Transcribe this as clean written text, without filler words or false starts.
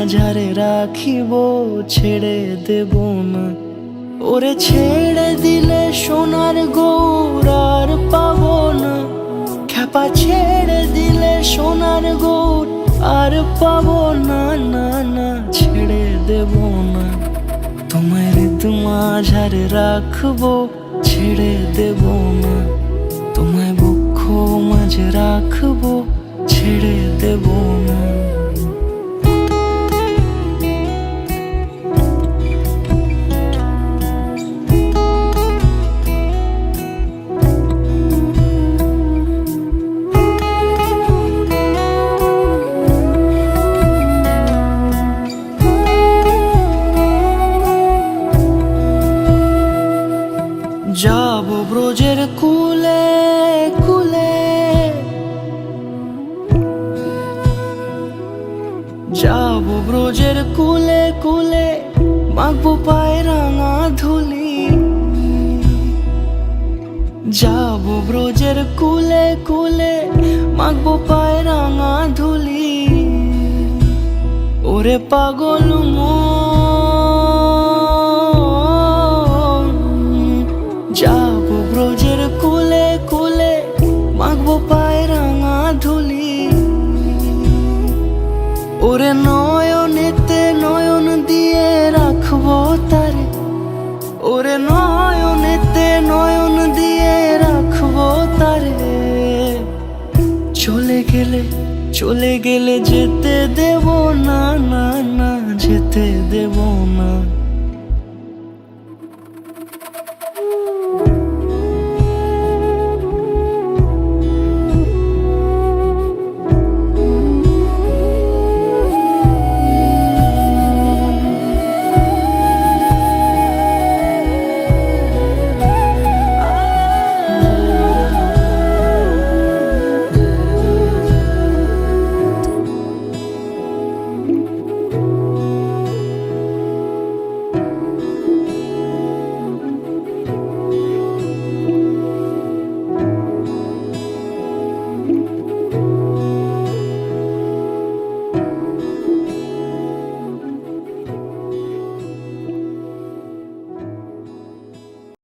মাঝারে রাখিব, ছেড়ে দেব না। ওরে ছেড়ে দিলে সোনার গৌর আর পাবো না, খ্যাপা ছেড়ে দিলে সোনার গৌর আর পাবো না, না না ছেড়ে দেব না। তোমায় হৃদ মাঝারে রাখবো, ছেড়ে দেব না। তোমায় বক্ষ মাঝে রাখবো, ছেড়ে দেব না। যাব ব্রজের কুলে কুলে, যাব ব্রজের কুলে কুলে, মাখবো পায়ে রাঙা ধুলি। যাব ব্রজের কুলে কুলে, মাখবো পায়ে রাঙা ধুলি। ওরে পাগল যাব ব্রজের কুলে কুলে, মাখবো পায়ে রাঙা ধুলি। ওরে নয়নেতে নয়ন দিয়ে রাখবো তারে, ওরে নয়নেতে নয়ন দিয়ে রাখবো তারে। চলে গেলে যেতে দেব না, না না যেতে দেব না।